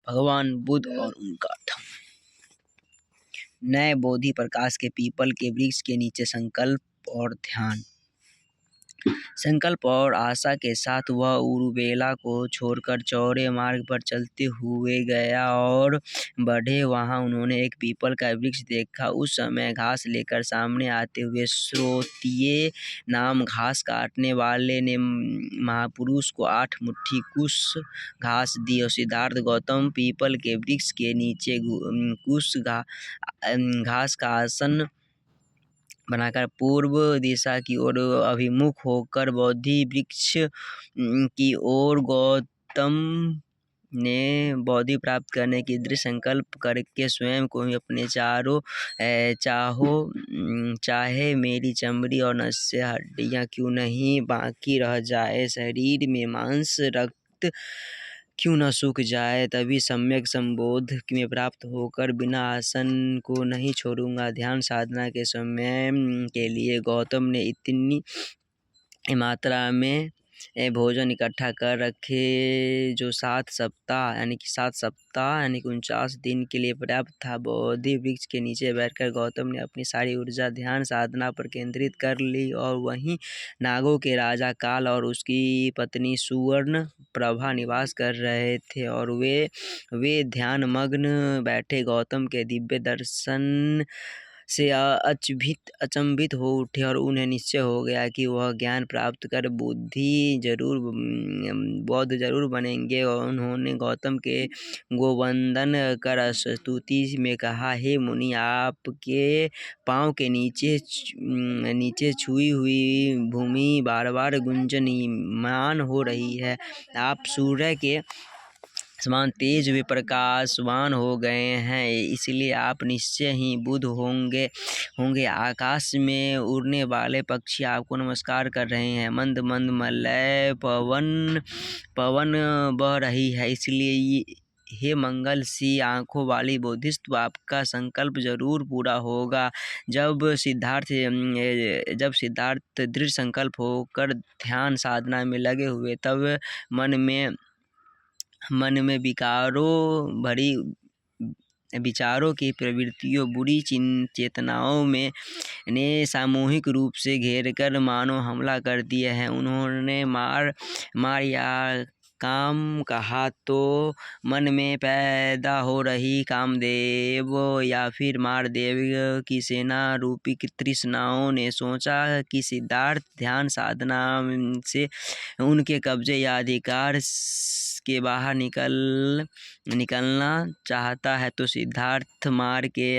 भगवान बुद्ध और उनका धम्म। नए बोधि प्रकाश के पीपल के वृक्ष के नीचे संकल्प और आशा के साथ वह उरुवेला को छोड़कर चौड़े मार्ग पर चलते हुए गया और बढ़े। वहां उन्होंने एक पीपल का वृक्ष देखा। उस समय घास लेकर सामने आते हुए श्रोत्रिय नाम घास काटने वाले ने महापुरुष को 8 मुट्ठी कुश घास दी और सिद्धार्थ गौतम पीपल के वृक्ष के नीचे कुश घास का आसन बनाकर पूर्व दिशा की ओर अभिमुख होकर बोधि वृक्ष की ओर गौतम ने बोधि प्राप्त करने की दृढ़ संकल्प करके स्वयं को ही अपने चाहे मेरी चमड़ी और नसें हड्डियां क्यों नहीं बाकी रह जाए, शरीर में मांस रक्त क्यों न सूख जाए, तभी सम्यक संबोध में प्राप्त होकर बिना आसन को नहीं छोड़ूंगा। ध्यान साधना के समय के लिए गौतम ने इतनी मात्रा में भोजन इकट्ठा कर रखे जो 7 सप्ताह यानी कि 49 दिन के लिए पर्याप्त था। बोधि वृक्ष के नीचे बैठकर गौतम ने अपनी सारी ऊर्जा ध्यान साधना पर केंद्रित कर ली और वहीं नागों के राजा काल और उसकी पत्नी सुवर्ण प्रभा निवास कर रहे थे और वे ध्यान मग्न बैठे गौतम के दिव्य दर्शन से अचंभित हो उठे और उन्हें निश्चय हो गया कि वह ज्ञान प्राप्त कर बौद्ध जरूर बनेंगे। और उन्होंने गौतम के गोवंदन कर स्तुति में कहा, हे मुनि, आपके पांव के नीचे छुई हुई भूमि बार बार गुंजयमान हो रही है। आप सूर्य के समान तेज व प्रकाशवान हो गए हैं, इसलिए आप निश्चय ही बुद्ध होंगे। आकाश में उड़ने वाले पक्षी आपको नमस्कार कर रहे हैं। मंद मंद मलय पवन बह रही है, इसलिए हे मंगल सी आंखों वाली बोधिसत्व, आपका संकल्प जरूर पूरा होगा। जब सिद्धार्थ दृढ़ संकल्प होकर ध्यान साधना में लगे हुए तब मन में विचारों की प्रवृत्तियों बुरी चेतनाओं ने सामूहिक रूप से घेरकर मानो हमला कर दिया है। उन्होंने मार या काम कहा तो मन में पैदा हो रही कामदेव या फिर मारदेव की सेना रूपी तृष्णाओं ने सोचा कि सिद्धार्थ ध्यान साधना से उनके कब्जे या अधिकार के बाहर निकलना चाहता है तो सिद्धार्थ मार के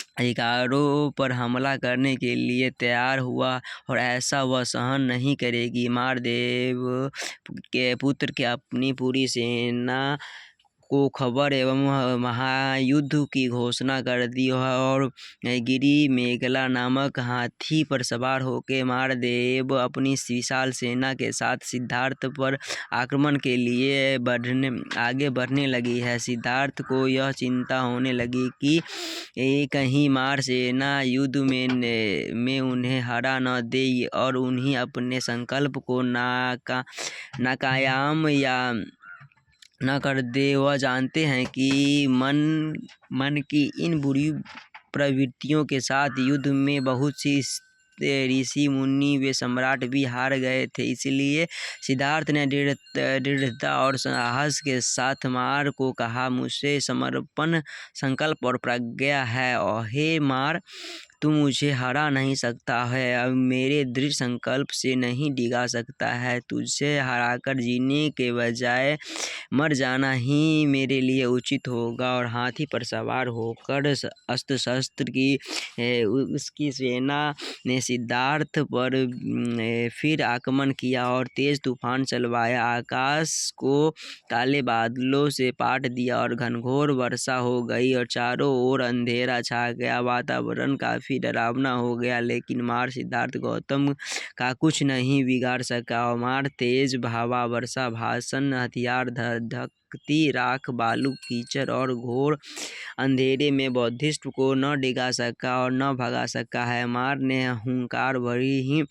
अधिकारों पर हमला करने के लिए तैयार हुआ और ऐसा वह सहन नहीं करेगी। मारदेव के पुत्र के अपनी पूरी सेना को खबर एवं महायुद्ध की घोषणा कर दी और गिरी मेघला नामक हाथी पर सवार होकर मारदेव अपनी विशाल सेना के साथ सिद्धार्थ पर आक्रमण के लिए आगे बढ़ने लगी है। सिद्धार्थ को यह चिंता होने लगी कि कहीं मार सेना युद्ध में उन्हें हरा न दे और उन्हें अपने संकल्प को नाकायाम या न कर दे। वह जानते हैं कि मन की इन बुरी प्रवृत्तियों के साथ युद्ध में बहुत सी ऋषि मुनि वे सम्राट भी हार गए थे। इसलिए सिद्धार्थ ने दृढ़ता और साहस के साथ मार को कहा, मुझसे समर्पण संकल्प और प्रज्ञा है और हे मार, तू मुझे हरा नहीं सकता है, अब मेरे दृढ़ संकल्प से नहीं डिगा सकता है। तुझसे हराकर जीने के बजाय मर जाना ही मेरे लिए उचित होगा। और हाथी पर सवार होकर अस्त्र शस्त्र की उसकी सेना ने सिद्धार्थ पर फिर आक्रमण किया और तेज तूफान चलवाया। आकाश को काले बादलों से पाट दिया और घनघोर वर्षा हो गई और चारों ओर अंधेरा छा गया। वातावरण काफी डरावना हो गया, लेकिन मार सिद्धार्थ गौतम का कुछ नहीं बिगाड़ सका। और मार तेज हवा, वर्षा, भाषण, हथियार, धकती राख, बालू, कीचड़ और घोर अंधेरे में बोधिसत्व को न डिगा सका और न भगा सका है। मार ने हुंकार भरी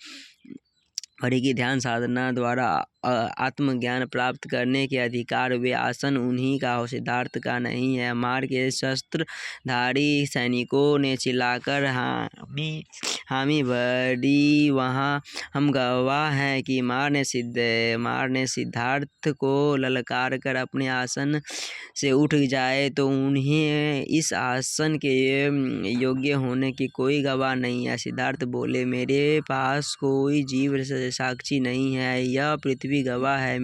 की ध्यान साधना द्वारा आत्मज्ञान प्राप्त करने के अधिकार वे आसन उन्हीं का हो, सिद्धार्थ का नहीं है। मार के शस्त्रधारी सैनिकों ने चिल्लाकर हामी हामी भरी, वहाँ हम गवाह हैं कि मार ने सिद्धार्थ को ललकार कर अपने आसन से उठ जाए तो उन्हें इस आसन के योग्य होने की कोई गवाह नहीं है। सिद्धार्थ बोले, मेरे पास कोई जीव साक्षी नहीं है, यह पृथ्वी गवाह है,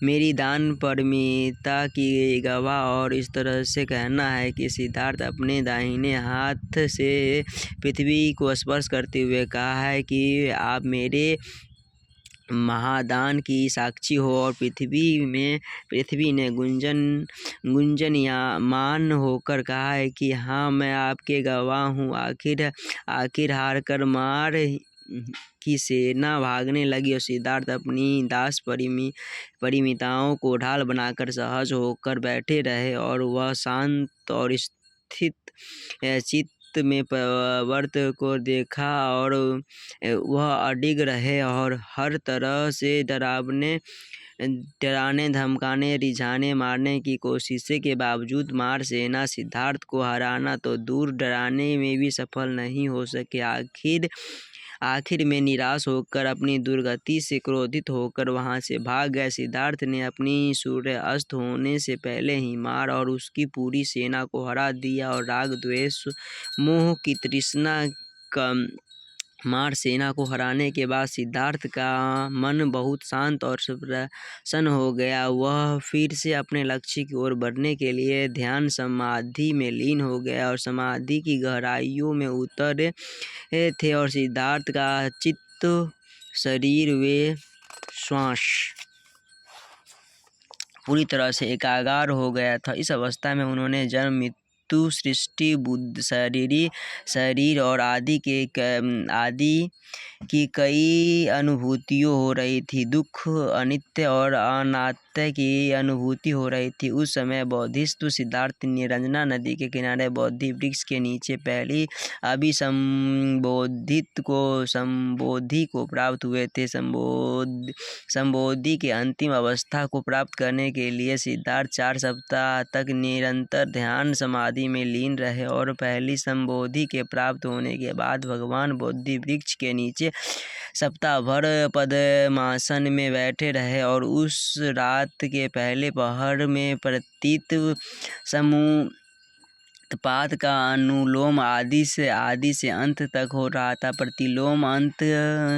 मेरी दान परमिता की गवाह। और इस तरह से कहना है कि सिद्धार्थ अपने दाहिने हाथ से पृथ्वी को स्पर्श करते हुए कहा है कि आप मेरे महादान की साक्षी हो। और पृथ्वी ने गुंजयमान होकर कहा है कि हाँ, मैं आपके गवाह हूँ। आखिर हार कर मार की सेना भागने लगी और सिद्धार्थ अपनी दास परिमिताओं को ढाल बनाकर सहज होकर बैठे रहे और वह शांत और स्थित चित्त में पर्वत को देखा और वह अडिग रहे और हर तरह से डराने धमकाने रिझाने मारने की कोशिशें के बावजूद मार सेना सिद्धार्थ को हराना तो दूर डराने में भी सफल नहीं हो सके। आखिर में निराश होकर अपनी दुर्गति से क्रोधित होकर वहां से भाग गए। सिद्धार्थ ने अपनी सूर्य अस्त होने से पहले ही मार और उसकी पूरी सेना को हरा दिया और राग द्वेष मोह की तृष्णा का मार सेना को हराने के बाद सिद्धार्थ का मन बहुत शांत और प्रसन्न हो गया। वह फिर से अपने लक्ष्य की ओर बढ़ने के लिए ध्यान समाधि में लीन हो गया और समाधि की गहराइयों में उतरे थे और सिद्धार्थ का चित्त, शरीर व श्वास पूरी तरह से एकाग्र हो गया था। इस अवस्था में उन्होंने जन्म, मृत्यु, सृष्टि, बुद्धि, शरीर और आदि की कई अनुभूतियों हो रही थी। दुख, अनित्य और अनात्म की अनुभूति हो रही थी। उस समय बोधिसत्व सिद्धार्थ निरंजना नदी के किनारे बोधि वृक्ष के नीचे पहली संबोधि को प्राप्त हुए थे। संबोधि के अंतिम अवस्था को प्राप्त करने के लिए सिद्धार्थ 4 सप्ताह तक निरंतर ध्यान समाधि में लीन रहे और पहली संबोधि के प्राप्त होने के बाद भगवान बोधि वृक्ष के नीचे सप्ताह भर पद्मासन में बैठे रहे और उस रात के पहले पहर में प्रतीत समुत्पात का अनुलोम आदि से अंत तक हो रहा था। प्रतिलोम अंत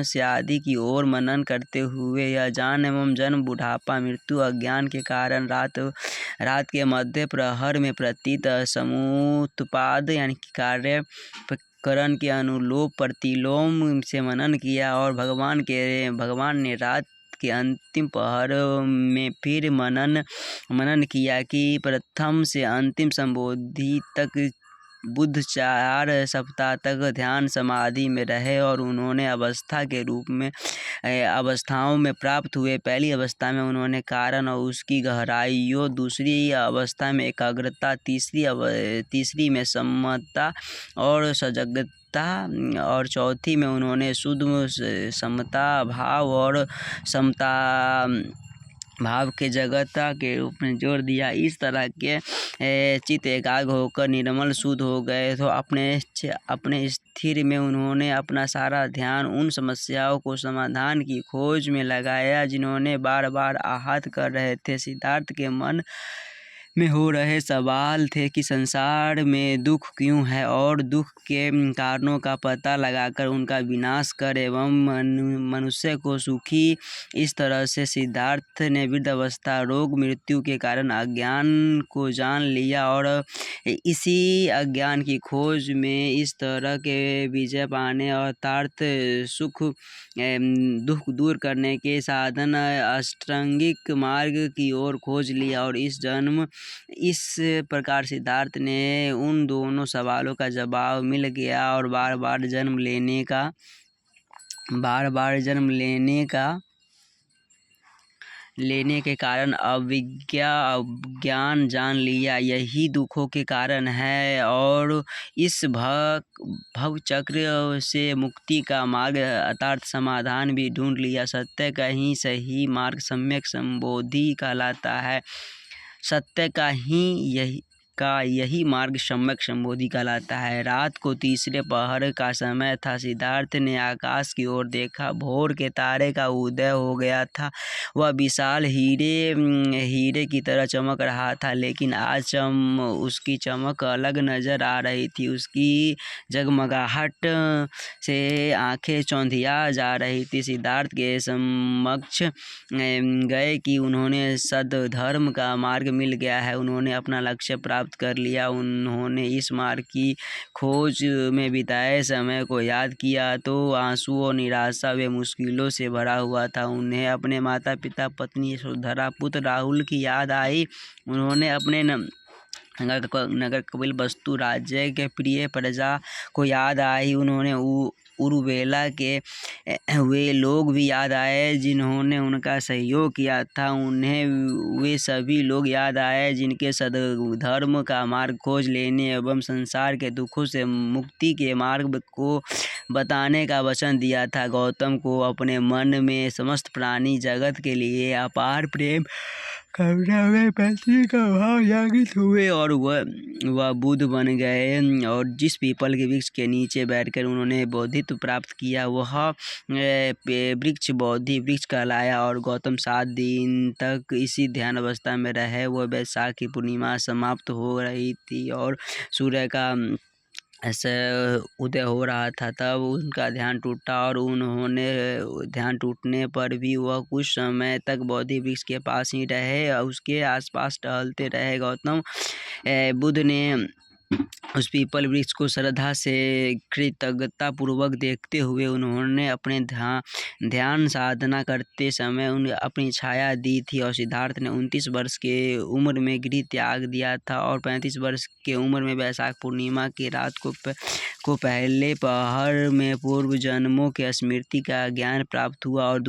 से आदि की ओर मनन करते हुए यह जान एवं जन्म, बुढ़ापा, मृत्यु, अज्ञान के कारण रात के मध्य प्रहर में प्रतीत समुत्पाद यानी कि कार्य करण के अनुलोम प्रतिलोम से मनन किया और भगवान ने रात के अंतिम पहर में फिर मनन किया कि प्रथम से अंतिम संबोधि तक बुद्ध 4 सप्ताह तक ध्यान समाधि में रहे और उन्होंने अवस्था के रूप में अवस्थाओं में प्राप्त हुए। पहली अवस्था में उन्होंने कारण और उसकी गहराइयों, दूसरी अवस्था में एकाग्रता, तीसरी में समता और सजगता और चौथी में उन्होंने शुद्ध समता भाव और समता भाव के जगता के रूप में जोड़ दिया। इस तरह के चित्त एकाग्र होकर निर्मल शुद्ध हो गए तो अपने स्थिर में उन्होंने अपना सारा ध्यान उन समस्याओं को समाधान की खोज में लगाया जिन्होंने बार बार आहत कर रहे थे। सिद्धार्थ के मन में हो रहे सवाल थे कि संसार में दुख क्यों है और दुख के कारणों का पता लगाकर उनका विनाश कर एवं मनुष्य को सुखी। इस तरह से सिद्धार्थ ने वृद्धावस्था, रोग, मृत्यु के कारण अज्ञान को जान लिया और इसी अज्ञान की खोज में इस तरह के विजय पाने और अर्थात सुख दुख दूर करने के साधन अष्टांगिक मार्ग की ओर खोज लिया। और इस प्रकार सिद्धार्थ ने उन दोनों सवालों का जवाब मिल गया और बार बार जन्म लेने के कारण अज्ञान जान लिया, यही दुखों के कारण है, और इस भव चक्र से मुक्ति का मार्ग अर्थात समाधान भी ढूंढ लिया। सत्य का ही सही मार्ग सम्यक संबोधि कहलाता है। सत्य का यही मार्ग सम्यक संबोधि कहलाता है। रात को तीसरे पहर का समय था। सिद्धार्थ ने आकाश की ओर देखा। भोर के तारे का उदय हो गया था। वह विशाल हीरे की तरह चमक रहा था, लेकिन आज उसकी चमक अलग नजर आ रही थी। उसकी जगमगाहट से आंखें चौंधिया जा रही थी। सिद्धार्थ के समक्ष गए कि उन्होंने सद्धर्म का मार्ग मिल गया है, उन्होंने अपना लक्ष्य प्राप्त कर लिया। उन्होंने इस मार्ग की खोज में बिताए समय को याद किया तो आंसुओं, निराशा व मुश्किलों से भरा हुआ था। उन्हें अपने माता पिता, पत्नी यशोधरा, पुत्र राहुल की याद आई। उन्होंने अपने नगर कपिल वस्तु राज्य के प्रिय प्रजा को याद आई। उन्होंने उरुवेला के वे लोग भी याद आए जिन्होंने उनका सहयोग किया था। उन्हें वे सभी लोग याद आए जिनके सद्धर्म का मार्ग खोज लेने एवं संसार के दुखों से मुक्ति के मार्ग को बताने का वचन दिया था। गौतम को अपने मन में समस्त प्राणी जगत के लिए अपार प्रेम, करुणा व भक्ति का भाव जागृत हुए और वह बुद्ध बन गए। और जिस पीपल के वृक्ष के नीचे बैठकर उन्होंने बोधित्व प्राप्त किया, वह वृक्ष बोधि वृक्ष कहलाया। और गौतम 7 दिन तक इसी ध्यान अवस्था में रहे। वह वैशाख की पूर्णिमा समाप्त हो रही थी और सूर्य का ऐसे उदय हो रहा था। तब उनका ध्यान टूटा और उन्होंने ध्यान टूटने पर भी वह कुछ समय तक बोधि वृक्ष के पास ही रहे और उसके आसपास टहलते रहे। गौतम बुद्ध ने उस पीपल वृक्ष को श्रद्धा से कृतज्ञता पूर्वक देखते हुए उन्होंने अपने ध्यान साधना करते समय अपनी छाया दी थी। और सिद्धार्थ ने 29 वर्ष के उम्र में गृह त्याग दिया था और 35 वर्ष के उम्र में वैशाख पूर्णिमा की रात को पहले पहर में पूर्व जन्मों के स्मृति का ज्ञान प्राप्त हुआ और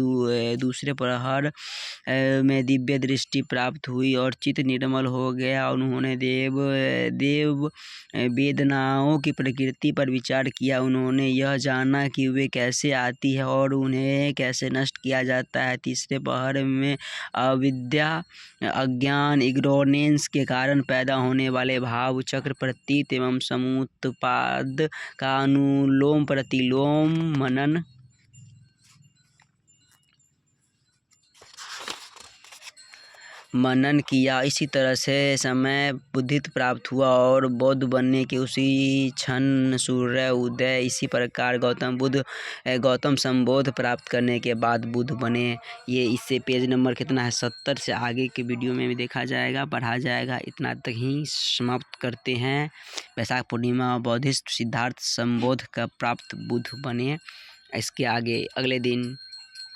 दूसरे पहर में दिव्य दृष्टि प्राप्त हुई और चित्त निर्मल हो गया। उन्होंने देव वेदनाओं की प्रकृति पर विचार किया। उन्होंने यह जाना कि वे कैसे आती है और उन्हें कैसे नष्ट किया जाता है। तीसरे पहर में अविद्या, अज्ञान, इग्नोरेंस के कारण पैदा होने वाले भाव चक्र, प्रतीत एवं समुत्पाद का अनुलोम प्रतिलोम मनन किया। इसी तरह से समय बुद्धित्व प्राप्त हुआ और बौद्ध बनने के उसी क्षण सूर्य उदय। इसी प्रकार गौतम संबोध प्राप्त करने के बाद बुद्ध बने। ये इससे पेज नंबर कितना है 70 से आगे के वीडियो में भी देखा जाएगा, पढ़ा जाएगा। इतना तक ही समाप्त करते हैं। वैशाख पूर्णिमा बौद्धिस्ट सिद्धार्थ संबोध का प्राप्त बुद्ध बने। इसके आगे अगले दिन